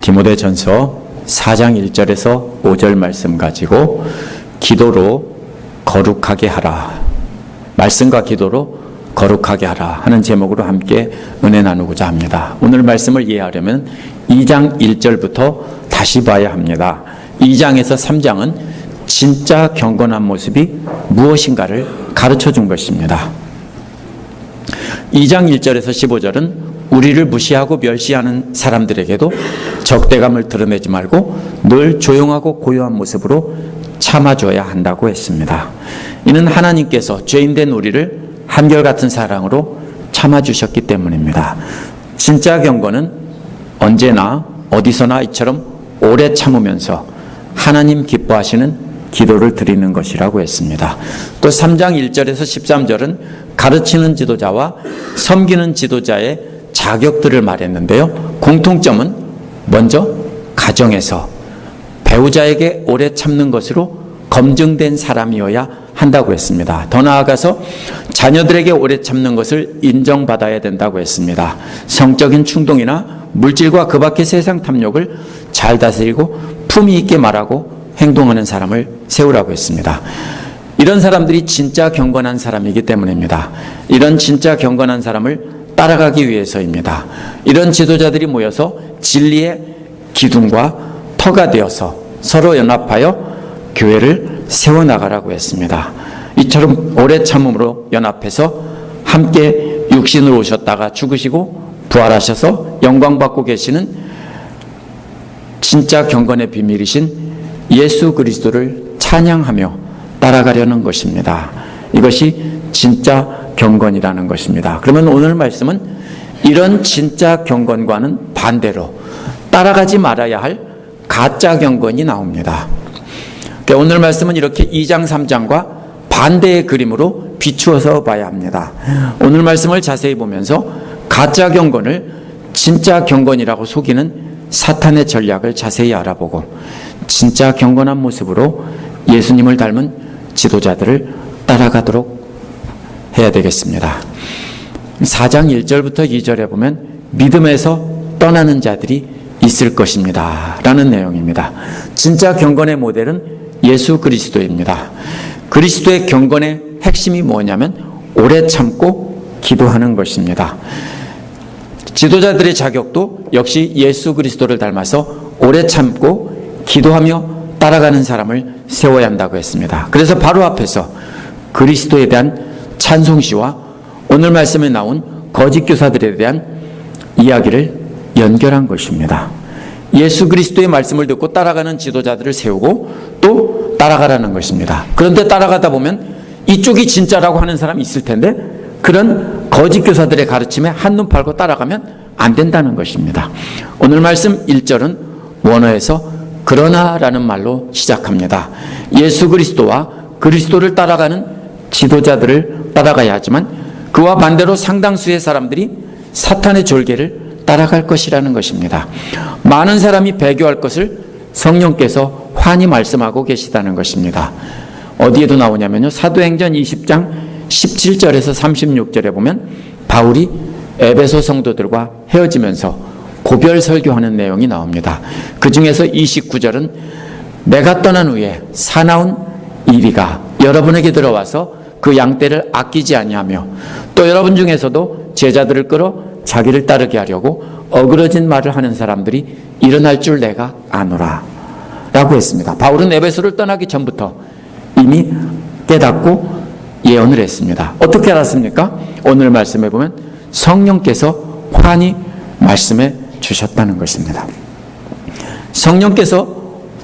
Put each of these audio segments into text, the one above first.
디모데전서 4장 1절에서 5절 말씀 가지고 기도로 거룩하게 하라, 말씀과 기도로 거룩하게 하라 하는 제목으로 함께 은혜 나누고자 합니다. 오늘 말씀을 이해하려면 2장 1절부터 다시 봐야 합니다. 2장에서 3장은 진짜 경건한 모습이 무엇인가를 가르쳐 준 것입니다. 2장 1절에서 15절은 우리를 무시하고 멸시하는 사람들에게도 적대감을 드러내지 말고 늘 조용하고 고요한 모습으로 참아줘야 한다고 했습니다. 이는 하나님께서 죄인된 우리를 한결같은 사랑으로 참아주셨기 때문입니다. 진짜 경건은 언제나 어디서나 이처럼 오래 참으면서 하나님 기뻐하시는 기도를 드리는 것이라고 했습니다. 또 3장 1절에서 13절은 가르치는 지도자와 섬기는 지도자의 자격들을 말했는데요. 공통점은 먼저 가정에서 배우자에게 오래 참는 것으로 검증된 사람이어야 한다고 했습니다. 더 나아가서 자녀들에게 오래 참는 것을 인정받아야 된다고 했습니다. 성적인 충동이나 물질과 그 밖의 세상 탐욕을 잘 다스리고 품위 있게 말하고 행동하는 사람을 세우라고 했습니다. 이런 사람들이 진짜 경건한 사람이기 때문입니다. 이런 진짜 경건한 사람을 따라가기 위해서입니다. 이런 지도자들이 모여서 진리의 기둥과 터가 되어서 서로 연합하여 교회를 세워나가라고 했습니다. 이처럼 오래 참음으로 연합해서 함께 육신으로 오셨다가 죽으시고 부활하셔서 영광받고 계시는 진짜 경건의 비밀이신 예수 그리스도를 찬양하며 따라가려는 것입니다. 이것이 진짜 경건이라는 것입니다. 그러면 오늘 말씀은 이런 진짜 경건과는 반대로 따라가지 말아야 할 가짜 경건이 나옵니다. 오늘 말씀은 이렇게 2장 3장과 반대의 그림으로 비추어서 봐야 합니다. 오늘 말씀을 자세히 보면서 가짜 경건을 진짜 경건이라고 속이는 사탄의 전략을 자세히 알아보고 진짜 경건한 모습으로 예수님을 닮은 지도자들을 따라가도록 해야 되겠습니다. 4장 1절부터 2절에 보면 믿음에서 떠나는 자들이 있을 것입니다 라는 내용입니다. 진짜 경건의 모델은 예수 그리스도입니다. 그리스도의 경건의 핵심이 뭐냐면 오래 참고 기도하는 것입니다. 지도자들의 자격도 역시 예수 그리스도를 닮아서 오래 참고 기도하며 따라가는 사람을 세워야 한다고 했습니다. 그래서 바로 앞에서 그리스도에 대한 찬송시와 오늘 말씀에 나온 거짓 교사들에 대한 이야기를 연결한 것입니다. 예수 그리스도의 말씀을 듣고 따라가는 지도자들을 세우고 또 따라가라는 것입니다. 그런데 따라가다 보면 이쪽이 진짜라고 하는 사람이 있을 텐데 그런 거짓 교사들의 가르침에 한눈 팔고 따라가면 안 된다는 것입니다. 오늘 말씀 1절은 원어에서 그러나라는 말로 시작합니다. 예수 그리스도와 그리스도를 따라가는 지도자들을 따라가야 하지만 그와 반대로 상당수의 사람들이 사탄의 졸개를 따라갈 것이라는 것입니다. 많은 사람이 배교할 것을 성령께서 환히 말씀하고 계시다는 것입니다. 어디에도 나오냐면요. 사도행전 20장 17절에서 36절에 보면 바울이 에베소 성도들과 헤어지면서 고별 설교하는 내용이 나옵니다. 그 중에서 29절은 내가 떠난 후에 사나운 이리가 여러분에게 들어와서 그 양떼를 아끼지 아니하며 또 여러분 중에서도 제자들을 끌어 자기를 따르게 하려고 어그러진 말을 하는 사람들이 일어날 줄 내가 아노라 라고 했습니다. 바울은 에베소를 떠나기 전부터 이미 깨닫고 예언을 했습니다. 어떻게 알았습니까? 오늘 말씀해 보면 성령께서 환히 말씀해 주셨다는 것입니다. 성령께서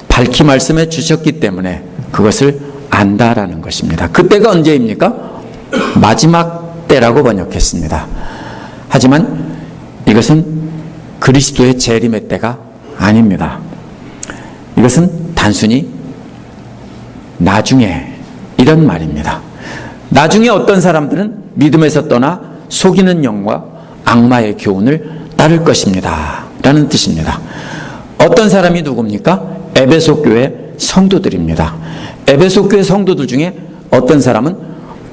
밝히 말씀해 주셨기 때문에 그것을 안다라는 것입니다. 그때가 언제입니까? 마지막 때라고 번역했습니다. 하지만 이것은 그리스도의 재림의 때가 아닙니다. 이것은 단순히 나중에 이런 말입니다. 나중에 어떤 사람들은 믿음에서 떠나 속이는 영과 악마의 교훈을 따를 것입니다 라는 뜻입니다. 어떤 사람이 누굽니까? 에베소 교회 성도들입니다. 에베소 교회 성도들 중에 어떤 사람은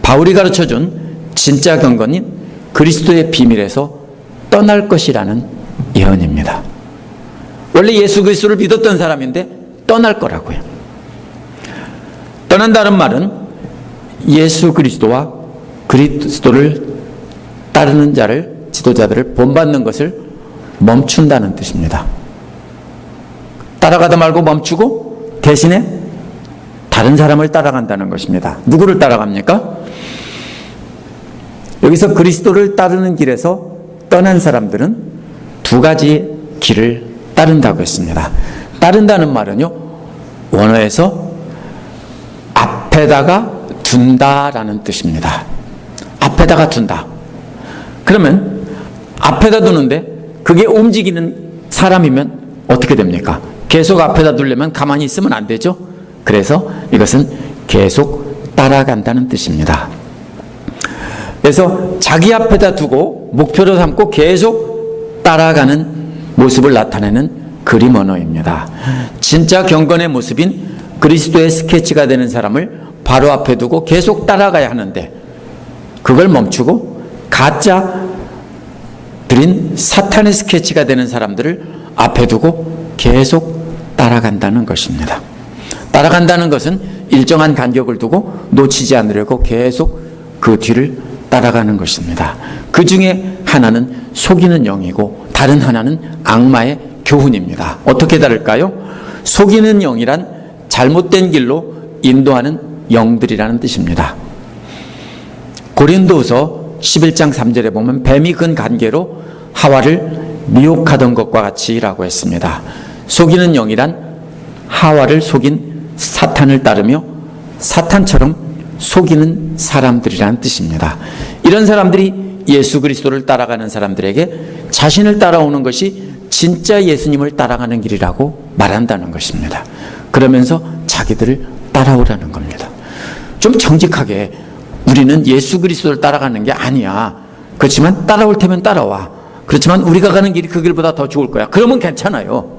바울이 가르쳐준 진짜 경건인 그리스도의 비밀에서 떠날 것이라는 예언입니다. 원래 예수 그리스도를 믿었던 사람인데 떠날 거라고요. 떠난다는 말은 예수 그리스도와 그리스도를 따르는 자를, 지도자들을 본받는 것을 멈춘다는 뜻입니다. 따라가다 말고 멈추고 대신에 다른 사람을 따라간다는 것입니다. 누구를 따라갑니까? 여기서 그리스도를 따르는 길에서 떠난 사람들은 두 가지 길을 따른다고 했습니다. 따른다는 말은요, 원어에서 앞에다가 둔다라는 뜻입니다. 앞에다가 둔다. 그러면 앞에다 두는데 그게 움직이는 사람이면 어떻게 됩니까? 계속 앞에다 두려면 가만히 있으면 안 되죠. 그래서 이것은 계속 따라간다는 뜻입니다. 그래서 자기 앞에다 두고 목표로 삼고 계속 따라가는 모습을 나타내는 그림 언어입니다. 진짜 경건의 모습인 그리스도의 스케치가 되는 사람을 바로 앞에 두고 계속 따라가야 하는데 그걸 멈추고 가짜들인 사탄의 스케치가 되는 사람들을 앞에 두고 계속 따라간다는 것입니다. 따라간다는 것은 일정한 간격을 두고 놓치지 않으려고 계속 그 뒤를 따라가는 것입니다. 그 중에 하나는 속이는 영이고 다른 하나는 악마의 교훈입니다. 어떻게 다를까요? 속이는 영이란 잘못된 길로 인도하는 영들이라는 뜻입니다. 고린도후서 11장 3절에 보면 뱀이 근 관계로 하와를 미혹하던 것과 같이라고 했습니다. 속이는 영이란 하와를 속인 사탄을 따르며 사탄처럼 속이는 사람들이라는 뜻입니다. 이런 사람들이 예수 그리스도를 따라가는 사람들에게 자신을 따라오는 것이 진짜 예수님을 따라가는 길이라고 말한다는 것입니다. 그러면서 자기들을 따라오라는 겁니다. 좀 정직하게 우리는 예수 그리스도를 따라가는 게 아니야. 그렇지만 따라올 테면 따라와. 그렇지만 우리가 가는 길이 그 길보다 더 좋을 거야. 그러면 괜찮아요.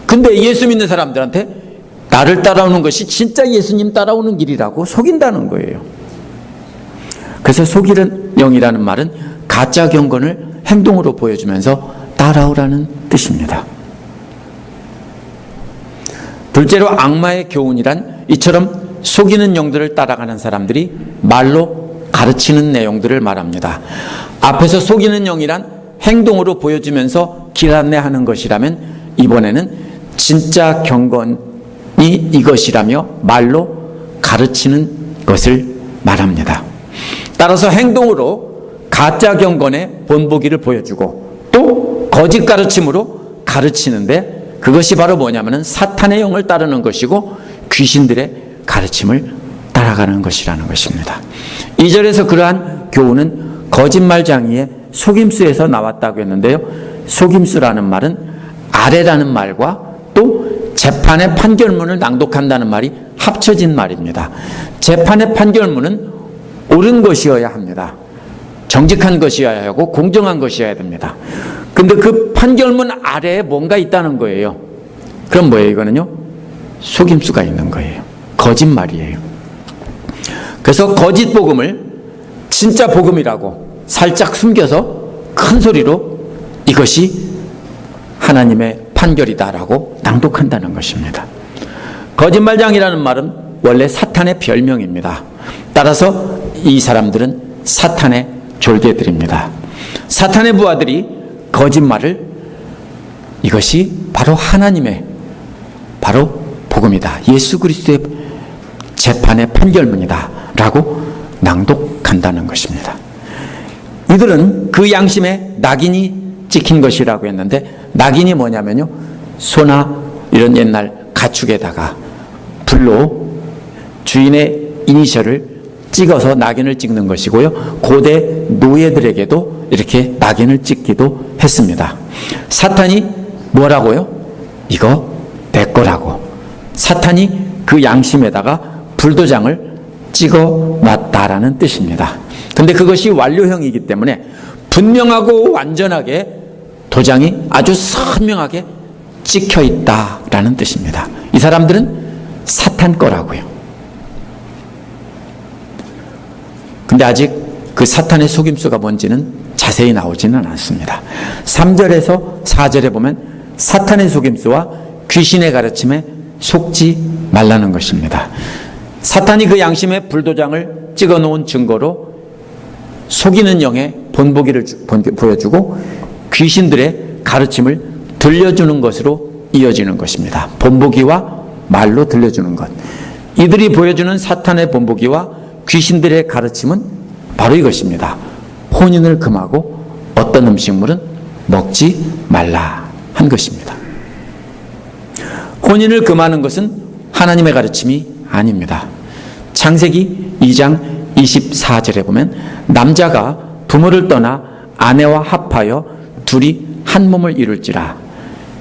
근데 예수 믿는 사람들한테 나를 따라오는 것이 진짜 예수님 따라오는 길이라고 속인다는 거예요. 그래서 속이는 영이라는 말은 가짜 경건을 행동으로 보여주면서 따라오라는 뜻입니다. 둘째로 악마의 교훈이란 이처럼 속이는 영들을 따라가는 사람들이 말로 가르치는 내용들을 말합니다. 앞에서 속이는 영이란 행동으로 보여주면서 길 안내하는 것이라면 이번에는 진짜 경건이 이것이라며 말로 가르치는 것을 말합니다. 따라서 행동으로 가짜 경건의 본보기를 보여주고 또 거짓 가르침으로 가르치는데 그것이 바로 뭐냐면은 사탄의 영을 따르는 것이고 귀신들의 가르침을 따라가는 것이라는 것입니다. 2절에서 그러한 교훈은 거짓말장이의 속임수에서 나왔다고 했는데요. 속임수라는 말은 아래라는 말과 또 재판의 판결문을 낭독한다는 말이 합쳐진 말입니다. 재판의 판결문은 옳은 것이어야 합니다. 정직한 것이어야 하고 공정한 것이어야 됩니다. 근데 그 판결문 아래에 뭔가 있다는 거예요. 그럼 뭐예요? 이거는요, 속임수가 있는 거예요. 거짓말이에요. 그래서 거짓 복음을 진짜 복음이라고 살짝 숨겨서 큰 소리로 이것이 하나님의 판결이다라고 낭독한다는 것입니다. 거짓말장이라는 말은 원래 사탄의 별명입니다. 따라서 이 사람들은 사탄의 졸개들입니다. 사탄의 부하들이 거짓말을 이것이 바로 하나님의 바로 복음이다. 예수 그리스도의 재판의 판결문이다 라고 낭독한다는 것입니다. 이들은 그 양심에 낙인이 찍힌 것이라고 했는데 낙인이 뭐냐면요, 소나 이런 옛날 가축에다가 불로 주인의 이니셜을 찍어서 낙인을 찍는 것이고요. 고대 노예들에게도 이렇게 낙인을 찍기도 했습니다. 사탄이 뭐라고요? 이거 내 거라고. 사탄이 그 양심에다가 불도장을 찍어 놨다라는 뜻입니다. 근데 그것이 완료형이기 때문에 분명하고 완전하게 도장이 아주 선명하게 찍혀 있다라는 뜻입니다. 이 사람들은 사탄 거라고요. 근데 아직 그 사탄의 속임수가 뭔지는 자세히 나오지는 않습니다. 3절에서 4절에 보면 사탄의 속임수와 귀신의 가르침에 속지 말라는 것입니다. 사탄이 그 양심의 불도장을 찍어 놓은 증거로 속이는 영의 본보기를 보여주고 귀신들의 가르침을 들려주는 것으로 이어지는 것입니다. 본보기와 말로 들려주는 것. 이들이 보여주는 사탄의 본보기와 귀신들의 가르침은 바로 이것입니다. 혼인을 금하고 어떤 음식물은 먹지 말라 한 것입니다. 혼인을 금하는 것은 하나님의 가르침이 아닙니다. 창세기 2장 24절에 보면 남자가 부모를 떠나 아내와 합하여 둘이 한 몸을 이룰지라.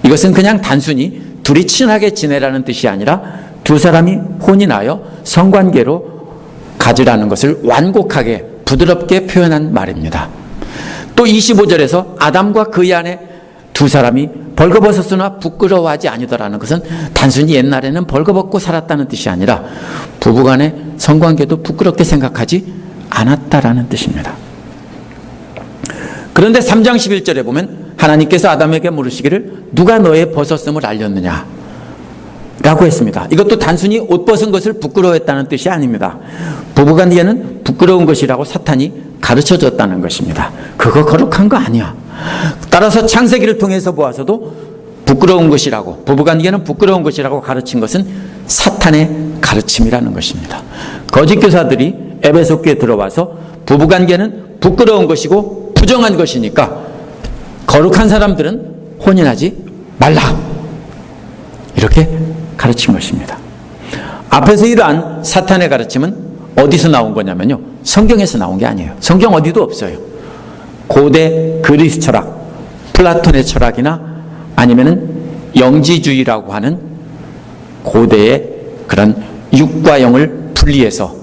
이것은 그냥 단순히 둘이 친하게 지내라는 뜻이 아니라 두 사람이 혼인하여 성관계로 가지라는 것을 완곡하게 부드럽게 표현한 말입니다. 또 25절에서 아담과 그의 아내 두 사람이 벌거벗었으나 부끄러워하지 아니더라는 것은 단순히 옛날에는 벌거벗고 살았다는 뜻이 아니라 부부간의 성관계도 부끄럽게 생각하지 않았다라는 뜻입니다. 그런데 3장 11절에 보면 하나님께서 아담에게 물으시기를 누가 너의 벗었음을 알렸느냐 라고 했습니다. 이것도 단순히 옷 벗은 것을 부끄러워했다는 뜻이 아닙니다. 부부관계는 부끄러운 것이라고 사탄이 가르쳐줬다는 것입니다. 그거 거룩한 거 아니야. 따라서 창세기를 통해서 보아서도 부끄러운 것이라고, 부부관계는 부끄러운 것이라고 가르친 것은 사탄의 가르침이라는 것입니다. 거짓 교사들이 에베소 교회에 들어와서 부부관계는 부끄러운 것이고 부정한 것이니까 거룩한 사람들은 혼인하지 말라 이렇게 가르친 것입니다. 앞에서 이러한 사탄의 가르침은 어디서 나온 거냐면요, 성경에서 나온 게 아니에요. 성경 어디도 없어요. 고대 그리스 철학, 플라톤의 철학이나 아니면은 영지주의라고 하는 고대의 그런 육과 영을 분리해서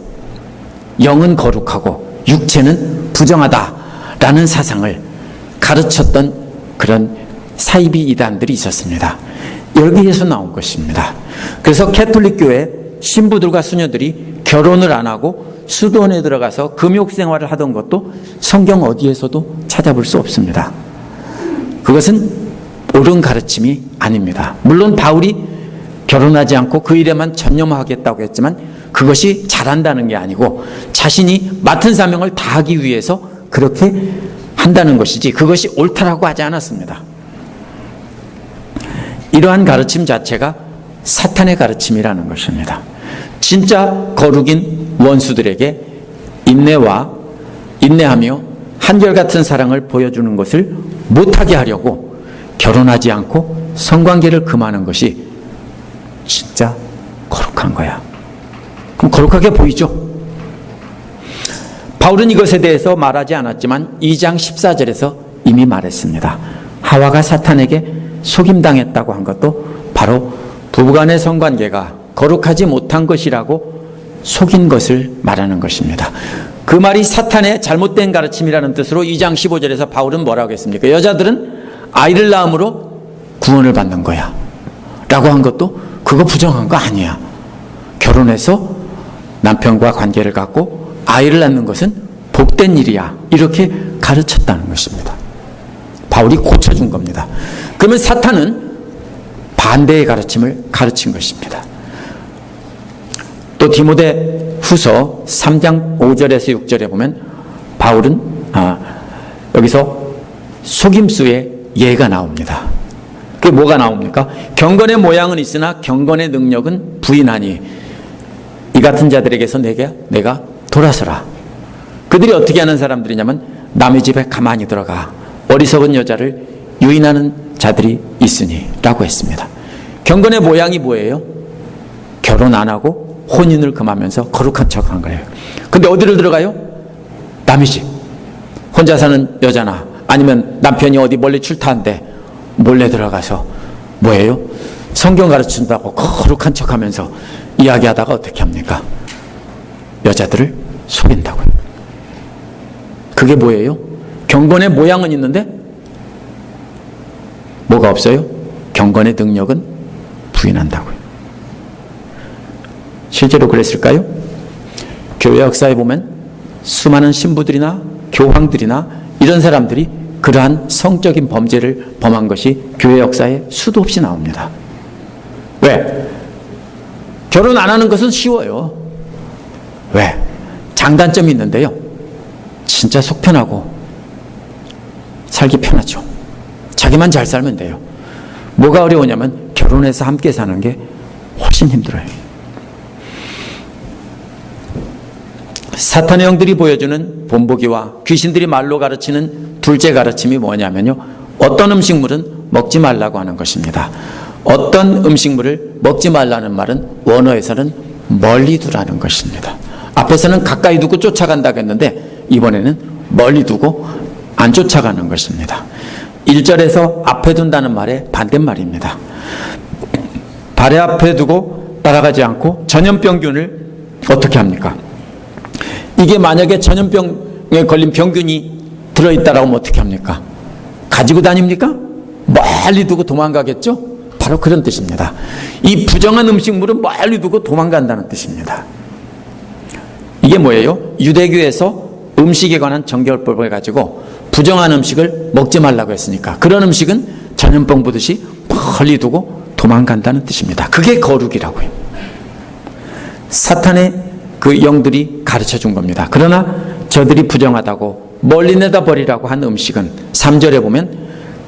영은 거룩하고 육체는 부정하다라는 사상을 가르쳤던 그런 사이비 이단들이 있었습니다. 여기에서 나온 것입니다. 그래서 캐톨릭 교회 신부들과 수녀들이 결혼을 안 하고 수도원에 들어가서 금욕 생활을 하던 것도 성경 어디에서도 찾아볼 수 없습니다. 그것은 옳은 가르침이 아닙니다. 물론 바울이 결혼하지 않고 그 일에만 전념하겠다고 했지만 그것이 잘한다는 게 아니고 자신이 맡은 사명을 다하기 위해서 그렇게 한다는 것이지 그것이 옳다라고 하지 않았습니다. 이러한 가르침 자체가 사탄의 가르침이라는 것입니다. 진짜 거룩인 원수들에게 인내하며 한결같은 사랑을 보여주는 것을 못하게 하려고 결혼하지 않고 성관계를 금하는 것이 진짜 거룩한 거야. 그럼 거룩하게 보이죠? 바울은 이것에 대해서 말하지 않았지만 2장 14절에서 이미 말했습니다. 하와가 사탄에게 속임당했다고 한 것도 바로 부부간의 성관계가 거룩하지 못한 것이라고 속인 것을 말하는 것입니다. 그 말이 사탄의 잘못된 가르침이라는 뜻으로 2장 15절에서 바울은 뭐라고 했습니까? 여자들은 아이를 낳음으로 구원을 받는 거야 라고 한 것도 그거 부정한 거 아니야. 결혼해서 남편과 관계를 갖고 아이를 낳는 것은 복된 일이야 이렇게 가르쳤다는 것입니다. 바울이 고쳐준 겁니다. 그러면 사탄은 반대의 가르침을 가르친 것입니다. 또 디모데 후서 3장 5절에서 6절에 보면 바울은 여기서 속임수의 예가 나옵니다. 그게 뭐가 나옵니까? 경건의 모양은 있으나 경건의 능력은 부인하니 이 같은 자들에게서 내가 돌아서라. 그들이 어떻게 하는 사람들이냐면 남의 집에 가만히 들어가 어리석은 여자를 유인하는 자들이 있으니 라고 했습니다. 경건의 모양이 뭐예요? 결혼 안 하고 혼인을 금하면서 거룩한 척한 거예요. 근데 어디를 들어가요? 남의 집. 혼자 사는 여자나 아니면 남편이 어디 멀리 출타한데 몰래 들어가서 뭐예요? 성경 가르친다고 거룩한 척하면서 이야기하다가 어떻게 합니까? 여자들을 속인다고요. 그게 뭐예요? 경건의 모양은 있는데 뭐가 없어요? 경건의 능력은 부인한다고요. 실제로 그랬을까요? 교회 역사에 보면 수많은 신부들이나 교황들이나 이런 사람들이 그러한 성적인 범죄를 범한 것이 교회 역사에 수도 없이 나옵니다. 왜? 결혼 안 하는 것은 쉬워요. 왜? 장단점이 있는데요. 진짜 속 편하고 살기 편하죠. 자기만 잘 살면 돼요. 뭐가 어려우냐면 결혼해서 함께 사는 게 훨씬 힘들어요. 사탄의 영들이 보여주는 본보기와 귀신들이 말로 가르치는 둘째 가르침이 뭐냐면요, 어떤 음식물은 먹지 말라고 하는 것입니다. 어떤 음식물을 먹지 말라는 말은 원어에서는 멀리 두라는 것입니다. 앞에서는 가까이 두고 쫓아간다고 했는데 이번에는 멀리 두고 안 쫓아가는 것입니다. 1절에서 앞에 둔다는 말의 반대말입니다. 발에 앞에 두고 따라가지 않고 전염병균을 어떻게 합니까? 이게 만약에 전염병에 걸린 병균이 들어있다라고 하면 어떻게 합니까? 가지고 다닙니까? 멀리 두고 도망가겠죠? 바로 그런 뜻입니다. 이 부정한 음식물은 멀리 두고 도망간다는 뜻입니다. 이게 뭐예요? 유대교에서 음식에 관한 정결법을 가지고 부정한 음식을 먹지 말라고 했으니까 그런 음식은 전염병 보듯이 멀리 두고 도망간다는 뜻입니다. 그게 거룩이라고요. 사탄의 그 영들이 가르쳐 준 겁니다. 그러나 저들이 부정하다고 멀리 내다버리라고 한 음식은 3절에 보면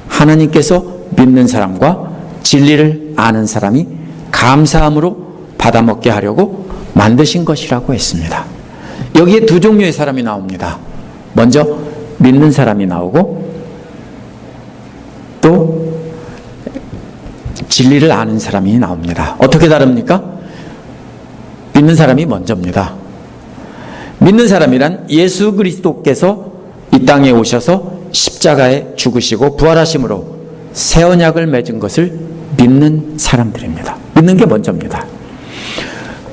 하나님께서 믿는 사람과 진리를 아는 사람이 감사함으로 받아먹게 하려고 만드신 것이라고 했습니다. 여기에 두 종류의 사람이 나옵니다. 먼저 믿는 사람이 나오고 또 진리를 아는 사람이 나옵니다. 어떻게 다릅니까? 믿는 사람이 먼저입니다. 믿는 사람이란 예수 그리스도께서 이 땅에 오셔서 십자가에 죽으시고 부활하심으로 새 언약을 맺은 것을 믿는 사람들입니다. 믿는 게 먼저입니다.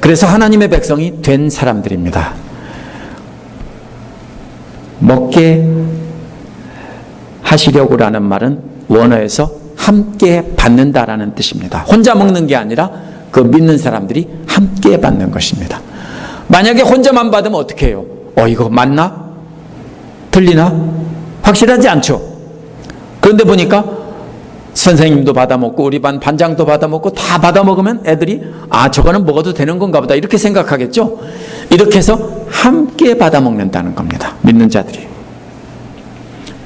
그래서 하나님의 백성이 된 사람들입니다. 먹게 하시려고라는 말은 원어에서 함께 받는다라는 뜻입니다. 혼자 먹는 게 아니라 그 믿는 사람들이 함께 받는 것입니다. 만약에 혼자만 받으면 어떻게 해요? 이거 맞나? 틀리나? 확실하지 않죠. 그런데 보니까 선생님도 받아먹고 우리 반 반장도 받아먹고 다 받아먹으면 애들이 저거는 먹어도 되는 건가 보다 이렇게 생각하겠죠. 이렇게 해서 함께 받아먹는다는 겁니다. 믿는 자들이.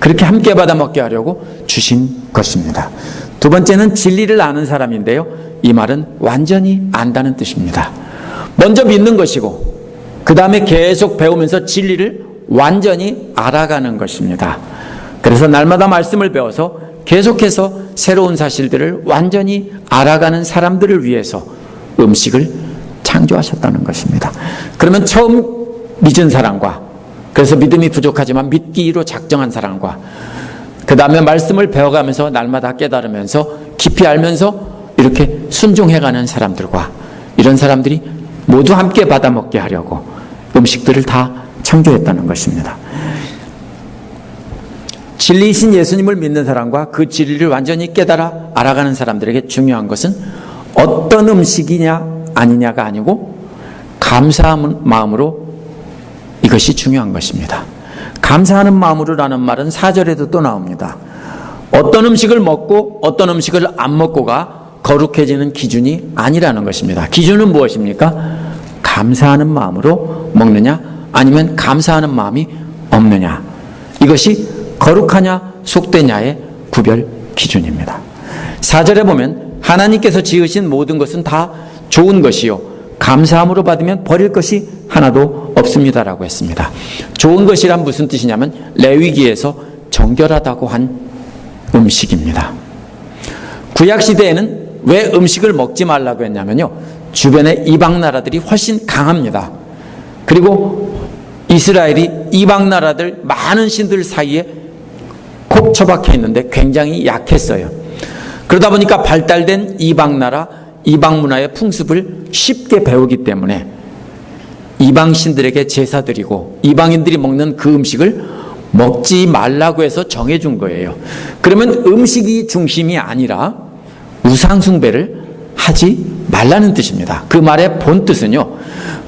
그렇게 함께 받아먹게 하려고 주신 것입니다. 두 번째는 진리를 아는 사람인데요. 이 말은 완전히 안다는 뜻입니다. 먼저 믿는 것이고 그 다음에 계속 배우면서 진리를 완전히 알아가는 것입니다. 그래서 날마다 말씀을 배워서 계속해서 새로운 사실들을 완전히 알아가는 사람들을 위해서 음식을 창조하셨다는 것입니다. 그러면 처음 믿은 사람과 그래서 믿음이 부족하지만 믿기로 작정한 사람과 그 다음에 말씀을 배워가면서 날마다 깨달으면서 깊이 알면서 이렇게 순종해가는 사람들과 이런 사람들이 모두 함께 받아먹게 하려고 음식들을 다 창조했다는 것입니다. 진리이신 예수님을 믿는 사람과 그 진리를 완전히 깨달아 알아가는 사람들에게 중요한 것은 어떤 음식이냐 아니냐가 아니고 감사하는 마음으로 이것이 중요한 것입니다. 감사하는 마음으로라는 말은 4절에도 또 나옵니다. 어떤 음식을 먹고 어떤 음식을 안 먹고가 거룩해지는 기준이 아니라는 것입니다. 기준은 무엇입니까? 감사하는 마음으로 먹느냐 아니면 감사하는 마음이 없느냐, 이것이 거룩하냐 속되냐의 구별 기준입니다. 4절에 보면 하나님께서 지으신 모든 것은 다 좋은 것이요 감사함으로 받으면 버릴 것이 하나도 없습니다라고 했습니다. 좋은 것이란 무슨 뜻이냐면 레위기에서 정결하다고 한 음식입니다. 구약시대에는 왜 음식을 먹지 말라고 했냐면요, 주변의 이방 나라들이 훨씬 강합니다. 그리고 이스라엘이 이방 나라들 많은 신들 사이에 콕 처박혀 있는데 굉장히 약했어요. 그러다 보니까 발달된 이방 나라, 이방 문화의 풍습을 쉽게 배우기 때문에 이방 신들에게 제사 드리고 이방인들이 먹는 그 음식을 먹지 말라고 해서 정해준 거예요. 그러면 음식이 중심이 아니라 우상 숭배를 하지 말라는 뜻입니다. 그 말의 본 뜻은요,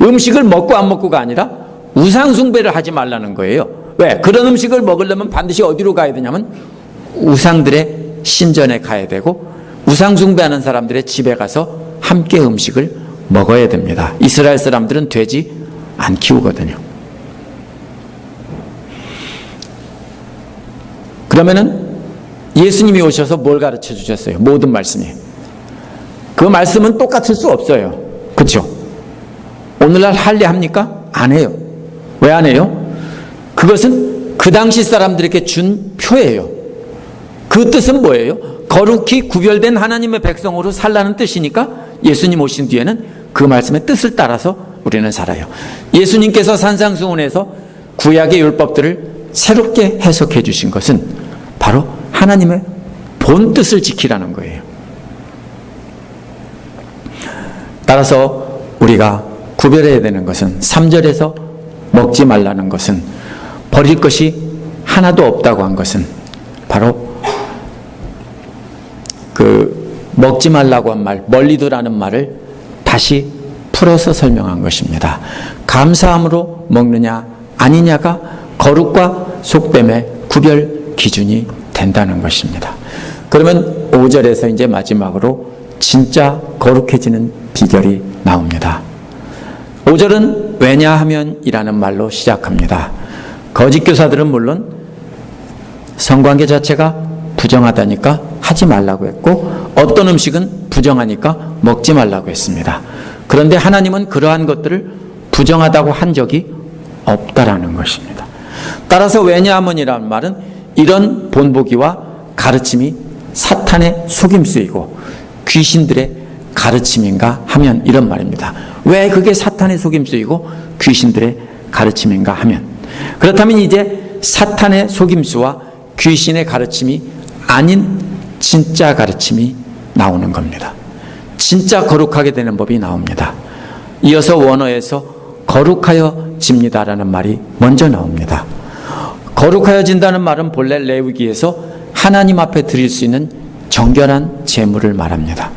음식을 먹고 안 먹고가 아니라 우상 숭배를 하지 말라는 거예요. 왜? 그런 음식을 먹으려면 반드시 어디로 가야 되냐면 우상들의 신전에 가야 되고 우상 숭배하는 사람들의 집에 가서 함께 음식을 먹어야 됩니다. 이스라엘 사람들은 돼지 안 키우거든요. 그러면은 예수님이 오셔서 뭘 가르쳐 주셨어요? 모든 말씀이. 그 말씀은 똑같을 수 없어요. 그렇죠? 오늘날 할례합니까? 안 해요. 왜 안 해요? 그것은 그 당시 사람들에게 준 표예요. 그 뜻은 뭐예요? 거룩히 구별된 하나님의 백성으로 살라는 뜻이니까 예수님 오신 뒤에는 그 말씀의 뜻을 따라서 우리는 살아요. 예수님께서 산상수훈에서 구약의 율법들을 새롭게 해석해 주신 것은 바로 하나님의 본 뜻을 지키라는 거예요. 따라서 우리가 구별해야 되는 것은 3절에서 먹지 말라는 것은 버릴 것이 하나도 없다고 한 것은 바로 그 먹지 말라고 한 말, 멀리 두라는 말을 다시 풀어서 설명한 것입니다. 감사함으로 먹느냐 아니냐가 거룩과 속됨의 구별 기준이 된다는 것입니다. 그러면 5절에서 이제 마지막으로 진짜 거룩해지는 비결이 나옵니다. 5절은 왜냐하면 이라는 말로 시작합니다. 거짓 교사들은 물론 성관계 자체가 부정하다니까 하지 말라고 했고 어떤 음식은 부정하니까 먹지 말라고 했습니다. 그런데 하나님은 그러한 것들을 부정하다고 한 적이 없다라는 것입니다. 따라서 왜냐하면이라는 말은 이런 본보기와 가르침이 사탄의 속임수이고 귀신들의 가르침인가 하면 이런 말입니다. 왜 그게 사탄의 속임수이고 귀신들의 가르침인가 하면 그렇다면 이제 사탄의 속임수와 귀신의 가르침이 아닌 진짜 가르침이 나오는 겁니다. 진짜 거룩하게 되는 법이 나옵니다. 이어서 원어에서 거룩하여집니다라는 말이 먼저 나옵니다. 거룩하여진다는 말은 본래 레위기에서 하나님 앞에 드릴 수 있는 정결한 제물을 말합니다.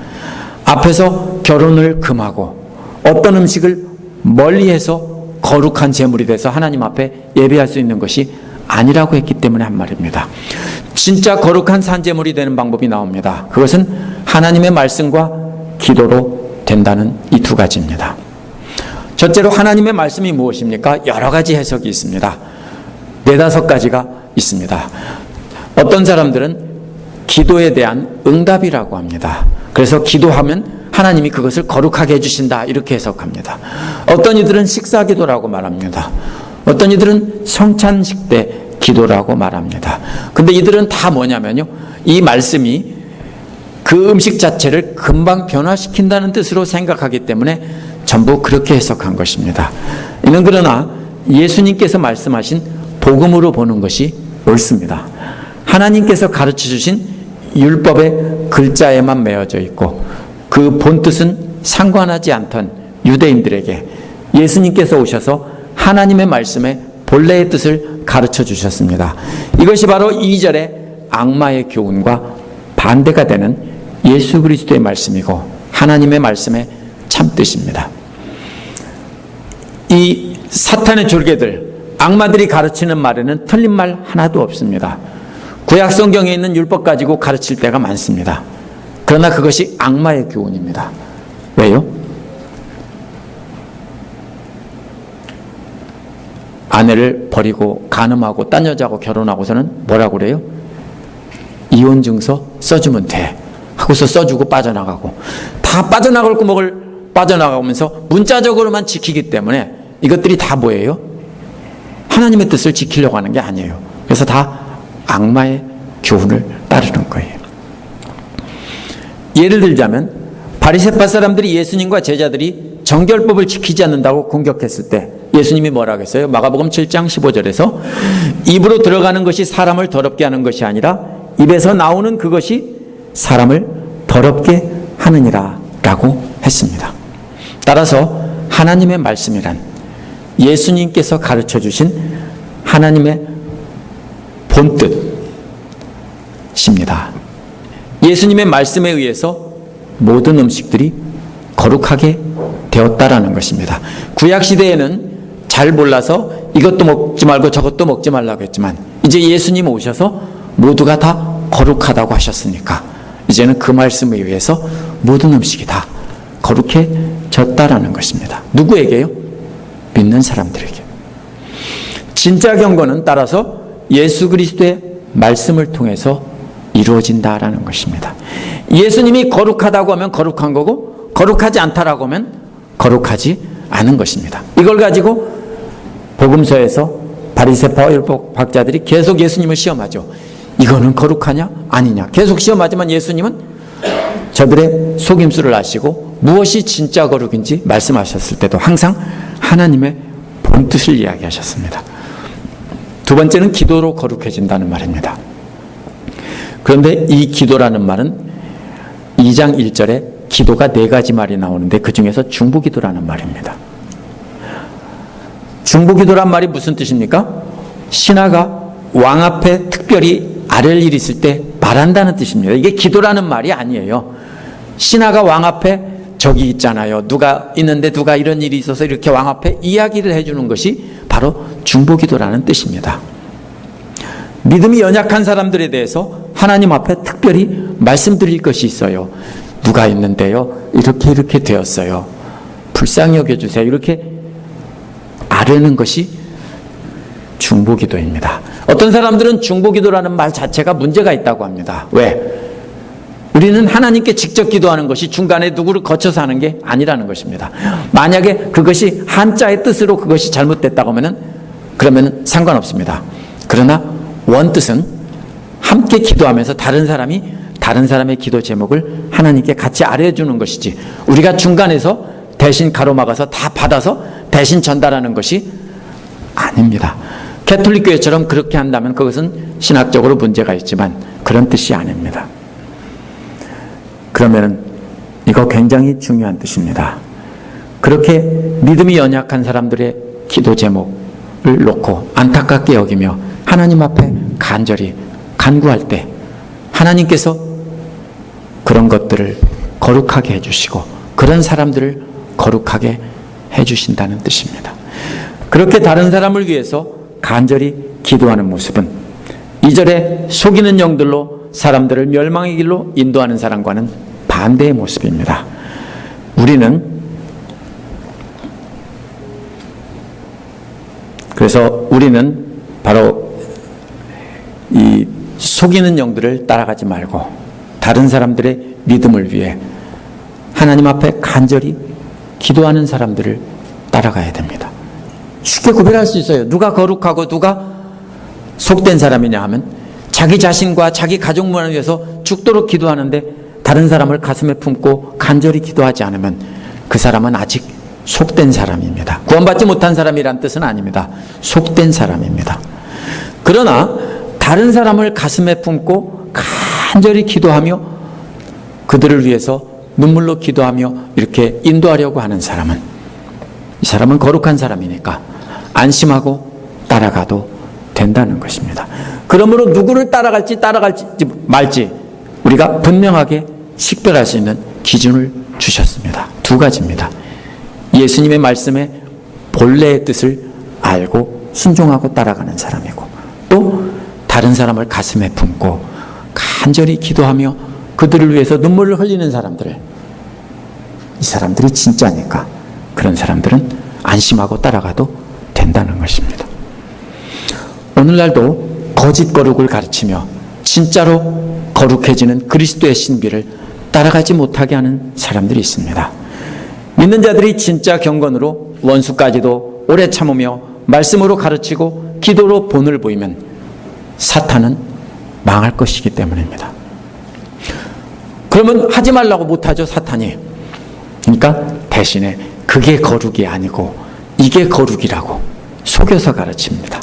앞에서 결혼을 금하고 어떤 음식을 멀리해서 거룩한 제물이 돼서 하나님 앞에 예배할 수 있는 것이 아니라고 했기 때문에 한 말입니다. 진짜 거룩한 산제물이 되는 방법이 나옵니다. 그것은 하나님의 말씀과 기도로 된다는 이 두 가지입니다. 첫째로 하나님의 말씀이 무엇입니까? 여러 가지 해석이 있습니다. 4-5가지가 있습니다. 어떤 사람들은 기도에 대한 응답이라고 합니다. 그래서 기도하면 하나님이 그것을 거룩하게 해주신다 이렇게 해석합니다. 어떤 이들은 식사기도라고 말합니다. 어떤 이들은 성찬식 때 기도라고 말합니다. 근데 이들은 다 뭐냐면요, 이 말씀이 그 음식 자체를 금방 변화시킨다는 뜻으로 생각하기 때문에 전부 그렇게 해석한 것입니다. 이는 그러나 예수님께서 말씀하신 복음으로 보는 것이 옳습니다. 하나님께서 가르쳐 주신 율법의 글자에만 매어져 있고 그 본뜻은 상관하지 않던 유대인들에게 예수님께서 오셔서 하나님의 말씀의 본래의 뜻을 가르쳐 주셨습니다. 이것이 바로 2절의 악마의 교훈과 반대가 되는 예수 그리스도의 말씀이고 하나님의 말씀의 참뜻입니다. 이 사탄의 졸개들, 악마들이 가르치는 말에는 틀린 말 하나도 없습니다. 구약 성경에 있는 율법 가지고 가르칠 때가 많습니다. 그러나 그것이 악마의 교훈입니다. 왜요? 아내를 버리고 간음하고 딴 여자하고 결혼하고서는 뭐라고 그래요? 이혼 증서 써주면 돼 하고서 써주고 빠져나가고 다 빠져나갈 구멍을 빠져나가면서 문자적으로만 지키기 때문에 이것들이 다 뭐예요? 하나님의 뜻을 지키려고 하는 게 아니에요. 그래서 다 악마의 교훈을 따르는 거예요. 예를 들자면 바리새파 사람들이 예수님과 제자들이 정결법을 지키지 않는다고 공격했을 때 예수님이 뭐라고 했어요? 마가복음 7장 15절에서 입으로 들어가는 것이 사람을 더럽게 하는 것이 아니라 입에서 나오는 그것이 사람을 더럽게 하느니라 라고 했습니다. 따라서 하나님의 말씀이란 예수님께서 가르쳐 주신 하나님의 본뜻입니다. 예수님의 말씀에 의해서 모든 음식들이 거룩하게 되었다라는 것입니다. 구약 시대에는 잘 몰라서 이것도 먹지 말고 저것도 먹지 말라고 했지만 이제 예수님 오셔서 모두가 다 거룩하다고 하셨으니까 이제는 그 말씀에 의해서 모든 음식이 다 거룩해졌다라는 것입니다. 누구에게요? 믿는 사람들에게. 진짜 경건은 따라서 예수 그리스도의 말씀을 통해서 이루어진다라는 것입니다. 예수님이 거룩하다고 하면 거룩한 거고 거룩하지 않다라고 하면 거룩하지 않은 것입니다. 이걸 가지고 복음서에서 바리새파와 율법학자들이 계속 예수님을 시험하죠. 이거는 거룩하냐 아니냐 계속 시험하지만 예수님은 저들의 속임수를 아시고 무엇이 진짜 거룩인지 말씀하셨을 때도 항상 하나님의 본뜻을 이야기하셨습니다. 두 번째는 기도로 거룩해진다는 말입니다. 그런데 이 기도라는 말은 2장 1절에 기도가 4가지 말이 나오는데 그 중에서 중보기도라는 말입니다. 중보기도란 말이 무슨 뜻입니까? 신하가 왕 앞에 특별히 아랠 일이 있을 때 말한다는 뜻입니다. 이게 기도라는 말이 아니에요. 신하가 왕 앞에 저기 있잖아요. 누가 있는데 누가 이런 일이 있어서 이렇게 왕 앞에 이야기를 해주는 것이 바로 중보기도라는 뜻입니다. 믿음이 연약한 사람들에 대해서 하나님 앞에 특별히 말씀드릴 것이 있어요. 누가 있는데요. 이렇게 되었어요. 불쌍히 여겨주세요. 이렇게 아뢰는 것이 중보기도입니다. 어떤 사람들은 중보기도라는 말 자체가 문제가 있다고 합니다. 왜? 우리는 하나님께 직접 기도하는 것이 중간에 누구를 거쳐서 하는 게 아니라는 것입니다. 만약에 그것이 한자의 뜻으로 그것이 잘못됐다고 하면은 그러면 상관없습니다. 그러나 원뜻은 함께 기도하면서 다른 사람의 기도 제목을 하나님께 같이 아뢰주는 것이지 우리가 중간에서 대신 가로막아서 다 받아서 대신 전달하는 것이 아닙니다. 가톨릭 교회처럼 그렇게 한다면 그것은 신학적으로 문제가 있지만 그런 뜻이 아닙니다. 그러면 이거 굉장히 중요한 뜻입니다. 그렇게 믿음이 연약한 사람들의 기도 제목을 놓고 안타깝게 여기며 하나님 앞에 간절히 간구할 때 하나님께서 그런 것들을 거룩하게 해주시고 그런 사람들을 거룩하게 해주신다는 뜻입니다. 그렇게 다른 사람을 위해서 간절히 기도하는 모습은 2절에 속이는 영들로 사람들을 멸망의 길로 인도하는 사람과는 반대의 모습입니다. 우리는 바로 이 속이는 영들을 따라가지 말고 다른 사람들의 믿음을 위해 하나님 앞에 간절히 기도하는 사람들을 따라가야 됩니다. 쉽게 구별할 수 있어요. 누가 거룩하고 누가 속된 사람이냐 하면 자기 자신과 자기 가족만을 위해서 죽도록 기도하는데 다른 사람을 가슴에 품고 간절히 기도하지 않으면 그 사람은 아직 속된 사람입니다. 구원받지 못한 사람이란 뜻은 아닙니다. 속된 사람입니다. 그러나 다른 사람을 가슴에 품고 간절히 기도하며 그들을 위해서 눈물로 기도하며 이렇게 인도하려고 하는 사람은 이 사람은 거룩한 사람이니까 안심하고 따라가도 된다는 것입니다. 그러므로 누구를 따라갈지 말지 우리가 분명하게 식별할 수 있는 기준을 주셨습니다. 2가지입니다. 예수님의 말씀에 본래의 뜻을 알고 순종하고 따라가는 사람이고 또 다른 사람을 가슴에 품고 간절히 기도하며 그들을 위해서 눈물을 흘리는 사람들을 이 사람들이 진짜니까 그런 사람들은 안심하고 따라가도 된다는 것입니다. 오늘날도 거짓 거룩을 가르치며 진짜로 거룩해지는 그리스도의 신비를 따라가지 못하게 하는 사람들이 있습니다. 믿는 자들이 진짜 경건으로 원수까지도 오래 참으며 말씀으로 가르치고 기도로 본을 보이면 사탄은 망할 것이기 때문입니다. 그러면 하지 말라고 못하죠, 사탄이. 그러니까 대신에 그게 거룩이 아니고 이게 거룩이라고 속여서 가르칩니다.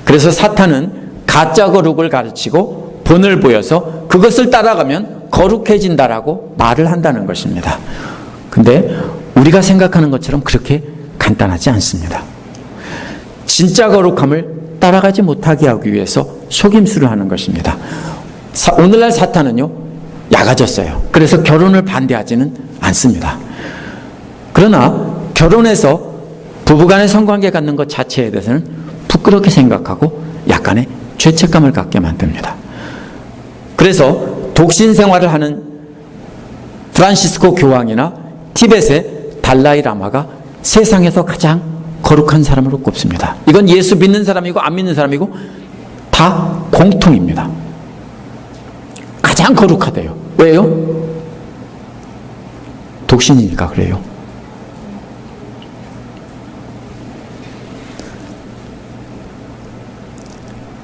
그래서 사탄은 가짜 거룩을 가르치고 본을 보여서 그것을 따라가면 거룩해진다라고 말을 한다는 것입니다. 근데 우리가 생각하는 것처럼 그렇게 간단하지 않습니다. 진짜 거룩함을 따라가지 못하게 하기 위해서 속임수를 하는 것입니다. 오늘날 사탄은요, 약아졌어요. 그래서 결혼을 반대하지는 않습니다. 그러나 결혼해서 부부간의 성관계 갖는 것 자체에 대해서는 부끄럽게 생각하고 약간의 죄책감을 갖게 만듭니다. 그래서 독신 생활을 하는 프란시스코 교황이나 티벳의 달라이 라마가 세상에서 가장 거룩한 사람으로 꼽습니다. 이건 예수 믿는 사람이고 안 믿는 사람이고 다 공통입니다. 가장 거룩하대요. 왜요? 독신이니까 그래요.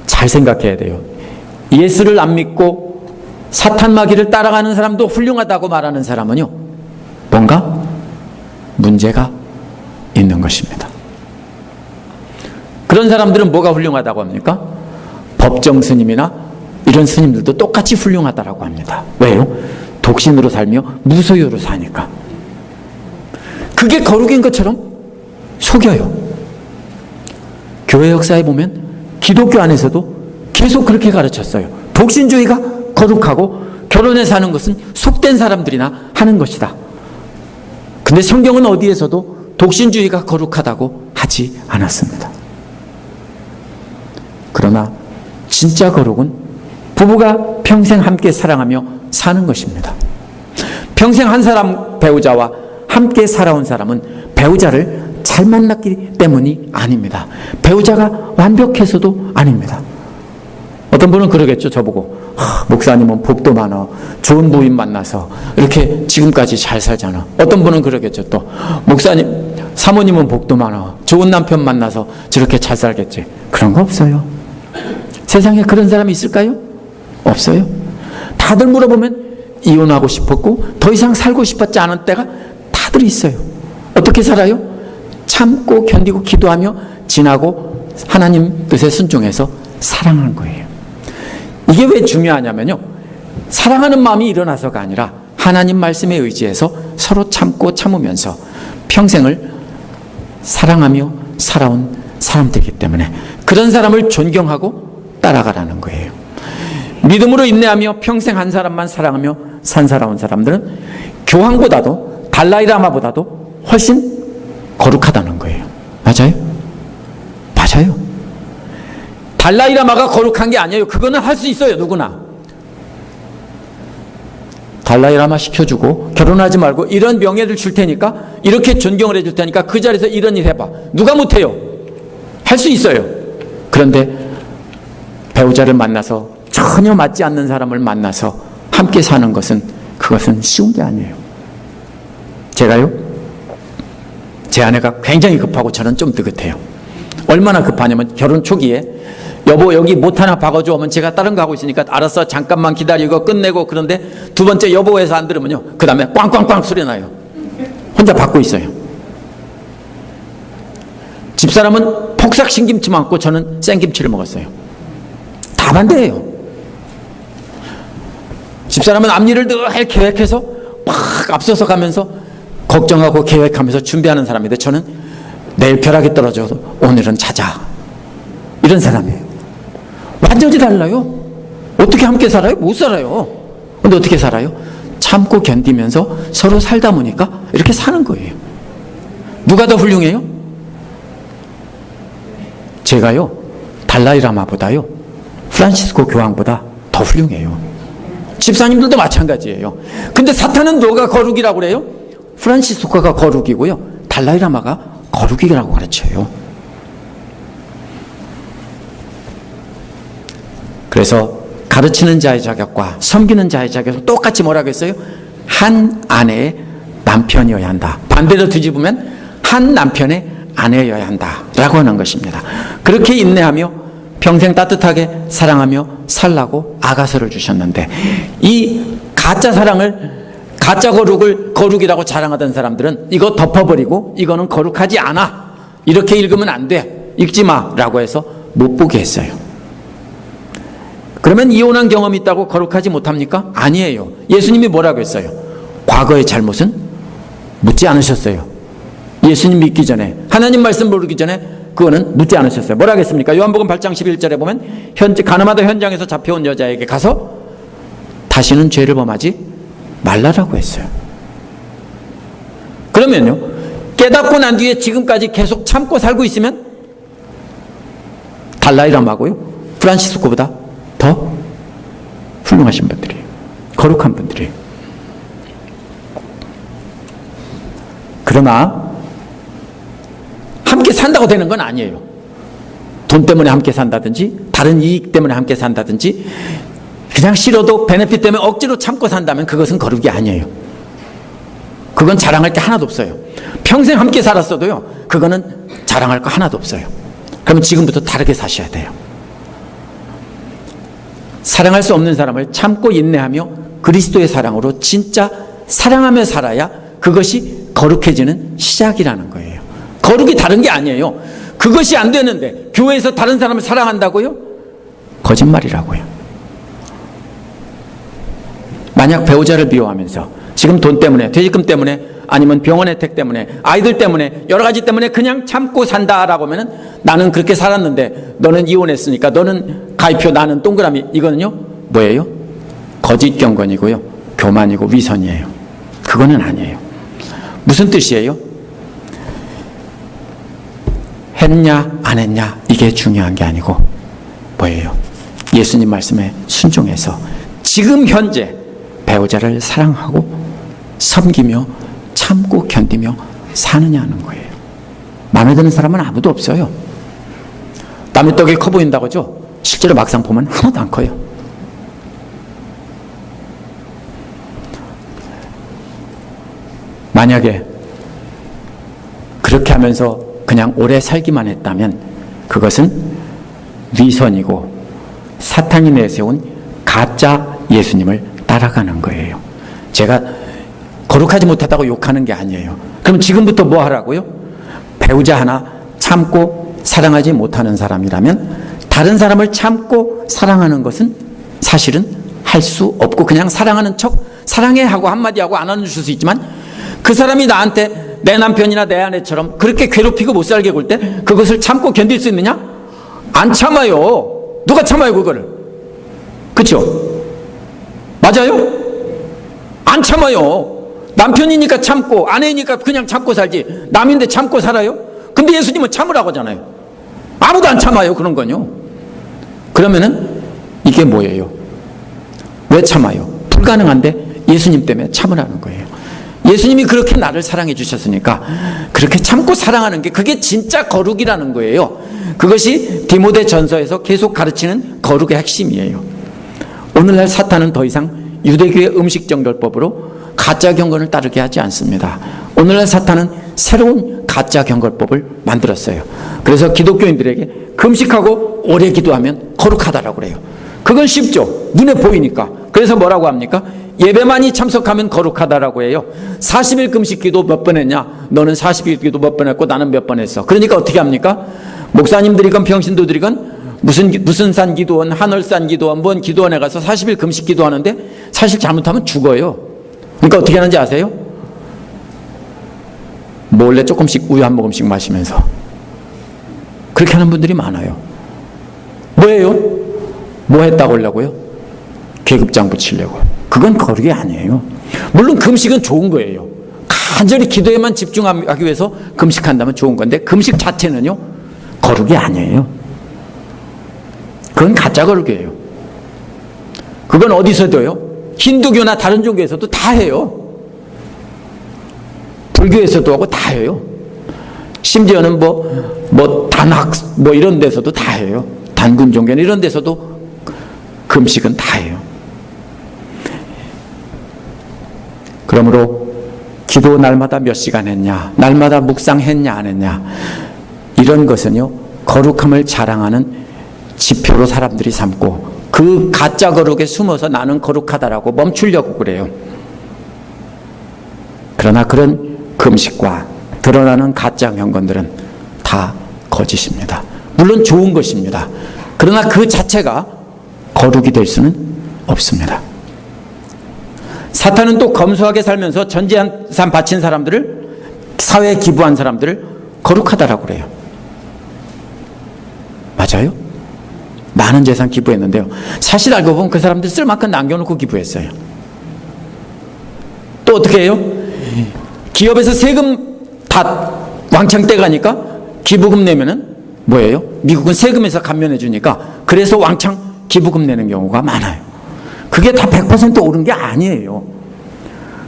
잘 생각해야 돼요. 예수를 안 믿고 사탄 마귀를 따라가는 사람도 훌륭하다고 말하는 사람은요, 뭔가 문제가 있는 것입니다. 그런 사람들은 뭐가 훌륭하다고 합니까? 법정 스님이나 이런 스님들도 똑같이 훌륭하다라고 합니다. 왜요? 독신으로 살며 무소유로 사니까. 그게 거룩인 것처럼 속여요. 교회 역사에 보면 기독교 안에서도 계속 그렇게 가르쳤어요. 독신주의가 거룩하고 결혼해 사는 것은 속된 사람들이나 하는 것이다. 근데 성경은 어디에서도 독신주의가 거룩하다고 하지 않았습니다. 그러나 진짜 거룩은 부부가 평생 함께 사랑하며 사는 것입니다. 평생 한 사람 배우자와 함께 살아온 사람은 배우자를 잘 만났기 때문이 아닙니다. 배우자가 완벽해서도 아닙니다. 어떤 분은 그러겠죠. 저보고 목사님은 복도 많아, 좋은 부인 만나서 이렇게 지금까지 잘 살잖아. 어떤 분은 그러겠죠. 또 목사님, 사모님은 복도 많아, 좋은 남편 만나서 저렇게 잘 살겠지. 그런 거 없어요. 세상에 그런 사람이 있을까요? 없어요. 다들 물어보면 이혼하고 싶었고 더 이상 살고 싶었지 않은 때가 다들 있어요. 어떻게 살아요? 참고 견디고 기도하며 지나고 하나님 뜻에 순종해서 사랑하는 거예요. 이게 왜 중요하냐면요, 사랑하는 마음이 일어나서가 아니라 하나님 말씀에 의지해서 서로 참고 참으면서 평생을 사랑하며 살아온 사람들이기 때문에 그런 사람을 존경하고 따라가라는 거예요. 믿음으로 인내하며 평생 한 사람만 사랑하며 살아온 사람들은 교황보다도 달라이라마보다도 훨씬 거룩하다는 거예요. 맞아요? 맞아요. 달라이라마가 거룩한 게 아니에요. 그거는 할 수 있어요. 누구나. 달라이라마 시켜주고 결혼하지 말고 이런 명예를 줄 테니까, 이렇게 존경을 해줄 테니까 그 자리에서 이런 일 해봐. 누가 못해요? 할 수 있어요. 그런데 배우자를 만나서 전혀 맞지 않는 사람을 만나서 함께 사는 것은, 그것은 쉬운 게 아니에요. 제가요, 제 아내가 굉장히 급하고 저는 좀 느긋해요. 얼마나 급하냐면 결혼 초기에 여보 여기 못 하나 박아줘 하면 제가 다른 거 하고 있으니까 알았어 잠깐만 기다리고 끝내고, 그런데 두 번째 여보에서 안 들으면요, 그 다음에 꽝꽝꽝 소리 나요. 혼자 받고 있어요. 집사람은 폭삭 신김치 먹고 저는 생김치를 먹었어요. 다 반대예요. 집사람은 앞일을 늘 계획해서 막 앞서서 가면서 걱정하고 계획하면서 준비하는 사람인데, 저는 내일 벼락이 떨어져도 오늘은 자자, 이런 사람이에요. 완전히 달라요. 어떻게 함께 살아요? 못 살아요. 근데 어떻게 살아요? 참고 견디면서 서로 살다 보니까 이렇게 사는 거예요. 누가 더 훌륭해요? 제가요, 달라이라마보다요, 프란시스코 교황보다 더 훌륭해요. 집사님들도 마찬가지예요. 근데 사탄은 누가 거룩이라고 그래요? 프란시스코가 거룩이고요, 달라이라마가 거룩이라고 가르쳐요. 그래서 가르치는 자의 자격과 섬기는 자의 자격은 똑같이 뭐라고 했어요? 한 아내의 남편이어야 한다. 반대로 뒤집으면 한 남편의 아내여야 한다 라고 하는 것입니다. 그렇게 인내하며 평생 따뜻하게 사랑하며 살라고 아가서를 주셨는데, 이 가짜 사랑을, 가짜 거룩을 거룩이라고 자랑하던 사람들은 이거 덮어버리고 이거는 거룩하지 않아, 이렇게 읽으면 안 돼, 읽지 마 라고 해서 못 보게 했어요. 그러면 이혼한 경험이 있다고 거룩하지 못합니까? 아니에요. 예수님이 뭐라고 했어요? 과거의 잘못은 묻지 않으셨어요. 예수님 믿기 전에, 하나님 말씀 모르기 전에 그거는 묻지 않으셨어요. 뭐라고 했습니까? 요한복음 8장 11절에 보면 가나마다 현장에서 잡혀온 여자에게 가서 다시는 죄를 범하지 말라라고 했어요. 그러면요, 깨닫고 난 뒤에 지금까지 계속 참고 살고 있으면 달라이라마고요, 프란시스코보다 더 훌륭하신 분들이에요. 거룩한 분들이에요. 그러나 함께 산다고 되는 건 아니에요. 돈 때문에 함께 산다든지 다른 이익 때문에 함께 산다든지 그냥 싫어도 베네핏 때문에 억지로 참고 산다면 그것은 거룩이 아니에요. 그건 자랑할 게 하나도 없어요. 평생 함께 살았어도요, 그거는 자랑할 거 하나도 없어요. 그러면 지금부터 다르게 사셔야 돼요. 사랑할 수 없는 사람을 참고 인내하며 그리스도의 사랑으로 진짜 사랑하며 살아야 그것이 거룩해지는 시작이라는 거예요. 거룩이 다른 게 아니에요. 그것이 안 되는데 교회에서 다른 사람을 사랑한다고요? 거짓말이라고요. 만약 배우자를 미워하면서 지금 돈 때문에, 퇴직금 때문에, 아니면 병원 혜택 때문에, 아이들 때문에, 여러 가지 때문에 그냥 참고 산다라고 하면은 나는 그렇게 살았는데 너는 이혼했으니까 너는 가위표, 나는 동그라미, 이거는요 뭐예요? 거짓 경건이고요, 교만이고 위선이에요. 그거는 아니에요. 무슨 뜻이에요? 했냐 안 했냐 이게 중요한 게 아니고 뭐예요? 예수님 말씀에 순종해서 지금 현재 배우자를 사랑하고 섬기며 참고 견디며 사느냐는 거예요. 마음에 드는 사람은 아무도 없어요. 남의 떡이 커 보인다고 하죠? 실제로 막상 보면 하나도 안 커요. 만약에 그렇게 하면서 그냥 오래 살기만 했다면 그것은 위선이고 사탄이 내세운 가짜 예수님을 따라가는 거예요. 제가 거룩하지 못하다고 욕하는 게 아니에요. 그럼 지금부터 뭐 하라고요? 배우자 하나 참고 사랑하지 못하는 사람이라면 다른 사람을 참고 사랑하는 것은 사실은 할 수 없고 그냥 사랑하는 척 사랑해 하고 한마디 하고 안아줄 수 있지만 그 사람이 나한테 내 남편이나 내 아내처럼 그렇게 괴롭히고 못 살게 굴 때 그것을 참고 견딜 수 있느냐? 안 참아요. 누가 참아요 그거를? 그렇죠? 맞아요? 안 참아요. 남편이니까 참고 아내니까 그냥 참고 살지 남인데 참고 살아요? 근데 예수님은 참으라고 하잖아요. 아무도 안 참아요 그런 건요. 그러면은 이게 뭐예요? 왜 참아요? 불가능한데 예수님 때문에 참으라는 거예요. 예수님이 그렇게 나를 사랑해 주셨으니까 그렇게 참고 사랑하는 게 그게 진짜 거룩이라는 거예요. 그것이 디모데 전서에서 계속 가르치는 거룩의 핵심이에요. 오늘날 사탄은 더 이상 유대교의 음식정결법으로 가짜 경건을 따르게 하지 않습니다. 오늘날 사탄은 새로운 가짜 경건법을 만들었어요. 그래서 기독교인들에게 금식하고 오래 기도하면 거룩하다라고 그래요. 그건 쉽죠. 눈에 보이니까. 그래서 뭐라고 합니까? 예배만이 참석하면 거룩하다라고 해요. 40일 금식 기도 몇 번 했냐? 너는 40일 기도 몇 번 했고 나는 몇 번 했어. 그러니까 어떻게 합니까? 목사님들이건 평신도들이건 무슨 산 기도원, 하늘산 기도원, 뭔 기도원에 가서 40일 금식 기도하는데 사실 잘못하면 죽어요. 그러니까 어떻게 하는지 아세요? 몰래 조금씩 우유 한 모금씩 마시면서 그렇게 하는 분들이 많아요. 뭐예요? 뭐 했다고 하려고요? 계급장 붙이려고. 그건 거룩이 아니에요. 물론 금식은 좋은 거예요. 간절히 기도에만 집중하기 위해서 금식한다면 좋은 건데 금식 자체는요 거룩이 아니에요. 그건 가짜 거룩이에요. 그건 어디서도요? 힌두교나 다른 종교에서도 다 해요. 불교에서도 하고 다 해요. 심지어는 단학 이런 데서도 다 해요. 단군 종교나 이런 데서도 금식은 다 해요. 그러므로 기도 날마다 몇 시간 했냐, 날마다 묵상했냐 안 했냐, 이런 것은요 거룩함을 자랑하는 지표로 사람들이 삼고 그 가짜 거룩에 숨어서 나는 거룩하다라고 멈추려고 그래요. 그러나 그런 금식과 드러나는 가짜 경건들은 다 거짓입니다. 물론 좋은 것입니다. 그러나 그 자체가 거룩이 될 수는 없습니다. 사탄은 또 검소하게 살면서 전재산 바친 사람들을, 사회에 기부한 사람들을 거룩하다라고 그래요. 맞아요? 많은 재산 기부했는데요. 사실 알고 보면 그 사람들 쓸 만큼 남겨놓고 기부했어요. 또 어떻게 해요? 기업에서 세금 다 왕창 떼가니까 기부금 내면은 뭐예요? 미국은 세금에서 감면해 주니까 그래서 왕창 기부금 내는 경우가 많아요. 그게 다 100% 옳은 게 아니에요.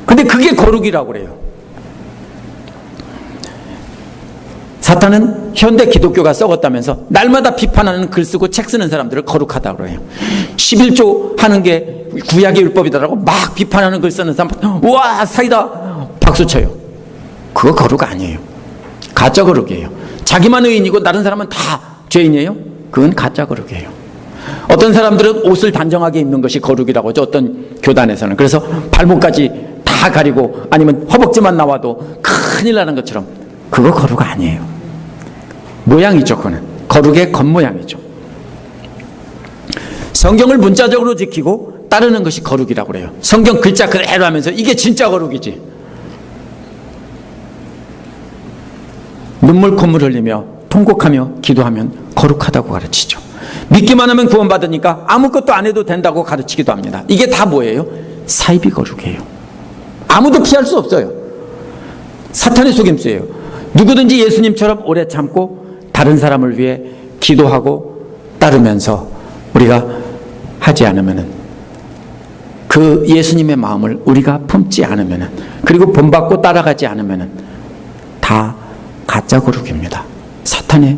근데 그게 거룩이라고 그래요. 사탄은 현대 기독교가 썩었다면서 날마다 비판하는 글 쓰고 책 쓰는 사람들을 거룩하다고 해요. 11조 하는 게 구약의 율법이다라고 막 비판하는 글 쓰는 사람, 우와 사이다 박수 쳐요. 그거 거룩 아니에요. 가짜 거룩이에요. 자기만 의인이고 다른 사람은 다 죄인이에요? 그건 가짜 거룩이에요. 어떤 사람들은 옷을 단정하게 입는 것이 거룩이라고 하죠. 어떤 교단에서는. 그래서 발목까지 다 가리고 아니면 허벅지만 나와도 큰일 나는 것처럼, 그거 거룩 아니에요. 모양이죠. 그거는 거룩의 겉모양이죠. 성경을 문자적으로 지키고 따르는 것이 거룩이라고 그래요. 성경 글자 그대로 하면서 이게 진짜 거룩이지. 눈물 콧물 흘리며 통곡하며 기도하면 거룩하다고 가르치죠. 믿기만 하면 구원받으니까 아무것도 안 해도 된다고 가르치기도 합니다. 이게 다 뭐예요? 사이비 거룩이에요. 아무도 피할 수 없어요. 사탄의 속임수예요. 누구든지 예수님처럼 오래 참고 다른 사람을 위해 기도하고 따르면서 우리가 하지 않으면은, 그 예수님의 마음을 우리가 품지 않으면은, 그리고 본받고 따라가지 않으면은 다 가짜 거룩입니다. 사탄의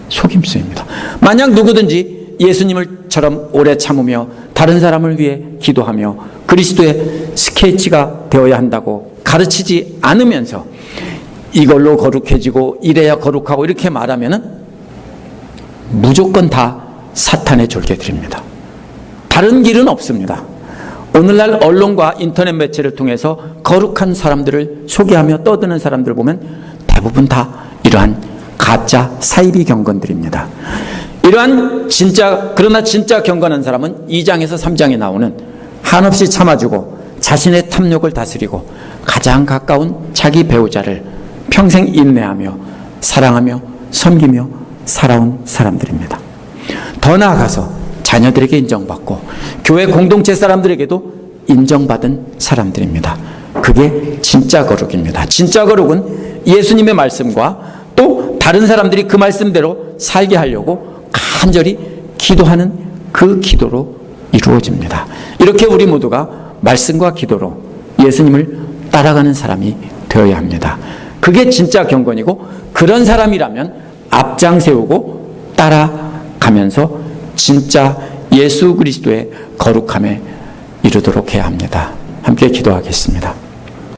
속임수입니다. 만약 누구든지 예수님처럼 오래 참으며 다른 사람을 위해 기도하며 그리스도의 스케치가 되어야 한다고 가르치지 않으면서 이걸로 거룩해지고 이래야 거룩하고 이렇게 말하면은 무조건 다 사탄의 졸개들입니다. 다른 길은 없습니다. 오늘날 언론과 인터넷 매체를 통해서 거룩한 사람들을 소개하며 떠드는 사람들 보면 대부분 다 이러한 가짜 사이비 경건들입니다. 이러한 그러나 진짜 경건한 사람은 2장에서 3장에 나오는 한없이 참아주고 자신의 탐욕을 다스리고 가장 가까운 자기 배우자를 평생 인내하며 사랑하며 섬기며 살아온 사람들입니다. 더 나아가서 자녀들에게 인정받고 교회 공동체 사람들에게도 인정받은 사람들입니다. 그게 진짜 거룩입니다. 진짜 거룩은 예수님의 말씀과 또 다른 사람들이 그 말씀대로 살게 하려고 간절히 기도하는 그 기도로 이루어집니다. 이렇게 우리 모두가 말씀과 기도로 예수님을 따라가는 사람이 되어야 합니다. 그게 진짜 경건이고, 그런 사람이라면 앞장 세우고 따라가면서 진짜 예수 그리스도의 거룩함에 이르도록 해야 합니다. 함께 기도하겠습니다.